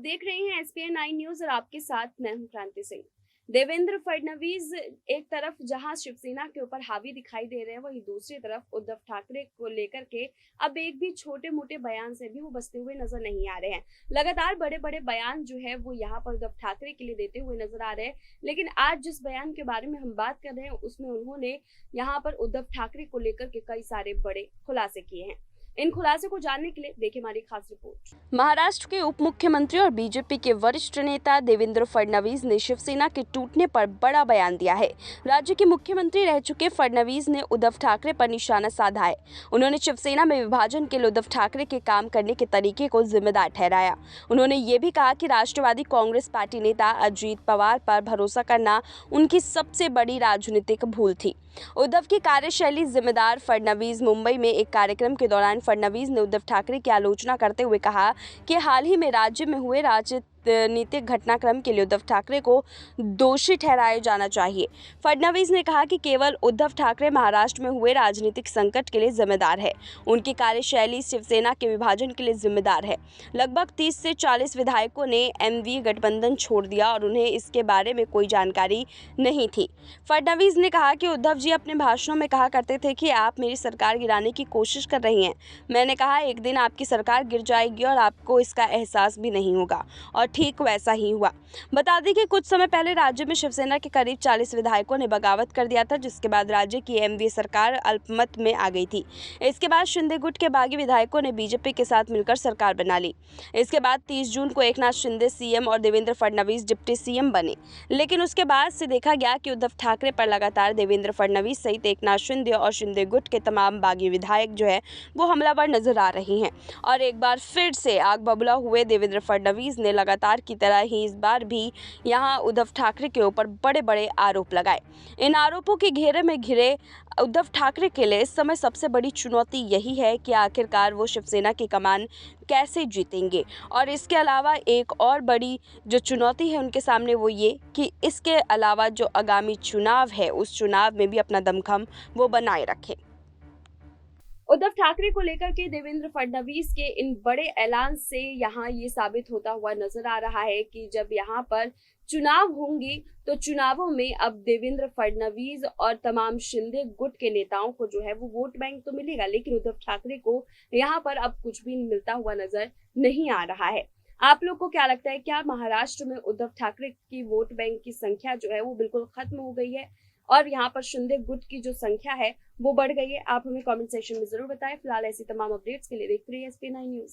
देख रहे हैं एसपीएन 9 न्यूज और आपके साथ मैं हूं क्रांति सिंह। देवेंद्र फडणवीस एक तरफ जहां शिवसेना के ऊपर हावी दिखाई दे रहे हैं, वहीं दूसरी तरफ उद्धव ठाकरे को लेकर के अब एक भी छोटे मोटे बयान से भी वो बचते हुए नजर नहीं आ रहे हैं। लगातार बड़े बड़े बयान जो है वो यहाँ पर उद्धव ठाकरे के लिए देते हुए नजर आ रहे हैं, लेकिन आज जिस बयान के बारे में हम बात कर रहे हैं उसमें उन्होंने यहाँ पर उद्धव ठाकरे को लेकर के कई सारे बड़े खुलासे किए हैं। इन खुलासे को जानने के लिए देखिए हमारी खास रिपोर्ट। महाराष्ट्र के उप मुख्यमंत्री और बीजेपी के वरिष्ठ नेता देवेंद्र फडणवीस ने शिवसेना के टूटने पर बड़ा बयान दिया है। राज्य के मुख्यमंत्री रह चुके फडणवीस ने उद्धव ठाकरे पर निशाना साधा है। उन्होंने शिवसेना में विभाजन के लिए उद्धव ठाकरे के काम करने के तरीके को जिम्मेदार ठहराया। उन्होंने ये भी कहा कि राष्ट्रवादी कांग्रेस पार्टी नेता अजित पवार पर भरोसा करना उनकी सबसे बड़ी राजनीतिक भूल थी। उद्धव की कार्यशैली जिम्मेदार फडणवीस मुंबई में एक कार्यक्रम के दौरान फडणवीस ने उद्धव ठाकरे की आलोचना करते हुए कहा कि हाल ही में राज्य में हुए राजनीतिक घटनाक्रम के लिए उद्धव ठाकरे को दोषी ठहराया जाना चाहिए। फडणवीस ने कहा कि केवल उद्धव ठाकरे महाराष्ट्र में हुए राजनीतिक संकट के लिए जिम्मेदार है। उनकी कार्यशैली शिवसेना के विभाजन के लिए जिम्मेदार है। लगभग 30 से 40 विधायकों ने एमवी गठबंधन छोड़ दिया और उन्हें इसके बारे में कोई जानकारी नहीं थी। फडणवीस ने कहा कि उद्धव जी अपने भाषणों में कहा करते थे कि आप मेरी सरकार गिराने की कोशिश कर रही हैं। मैंने कहा एक दिन आपकी सरकार गिर जाएगी और आपको इसका एहसास भी नहीं होगा, और ठीक वैसा ही हुआ। बता दें कि कुछ समय पहले राज्य में शिवसेना के करीब 40 विधायकों ने बगावत कर दिया था, जिसके बाद राज्य की एमवी सरकार अल्पमत में आ गई थी। इसके बाद शिंदे गुट के बागी विधायकों ने बीजेपी के साथ मिलकर सरकार बना ली। इसके बाद 30 जून को एकनाथ शिंदे सीएम और देवेंद्र फडणवीस डिप्टी सीएम बने, लेकिन उसके बाद से देखा गया कि उद्धव ठाकरे पर लगातार देवेंद्र फडणवीस सहित एकनाथ शिंदे और शिंदे गुट के तमाम बागी विधायक जो है वो हमलावर नजर आ रहे हैं। और एक बार फिर से आग बबूला हुए देवेंद्र फडणवीस ने लगातार की तरह ही इस बार भी यहां उद्धव ठाकरे के ऊपर बड़े बड़े आरोप लगाए। इन आरोपों के घेरे में घिरे उद्धव ठाकरे के लिए इस समय सबसे बड़ी चुनौती यही है कि आखिरकार वो शिवसेना की कमान कैसे जीतेंगे। और इसके अलावा एक और बड़ी जो चुनौती है उनके सामने वो ये कि इसके अलावा जो आगामी चुनाव है उस चुनाव में भी अपना दमखम वो बनाए रखें। उद्धव ठाकरे को लेकर के देवेंद्र फडणवीस के इन बड़े ऐलान से यहाँ ये साबित होता हुआ नजर आ रहा है कि जब यहाँ पर चुनाव होंगे तो चुनावों में अब देवेंद्र फडणवीस और तमाम शिंदे गुट के नेताओं को जो है वो वोट बैंक तो मिलेगा, लेकिन उद्धव ठाकरे को यहाँ पर अब कुछ भी मिलता हुआ नजर नहीं आ रहा है। आप लोग को क्या लगता है, क्या महाराष्ट्र में उद्धव ठाकरे की वोट बैंक की संख्या जो है वो बिल्कुल खत्म हो गई है और यहाँ पर शिंदे गुट की जो संख्या है वो बढ़ गई है? आप हमें कमेंट सेक्शन में जरूर बताएं। फिलहाल ऐसी तमाम अपडेट्स के लिए देखते रहिए एसपीएन 9 न्यूज।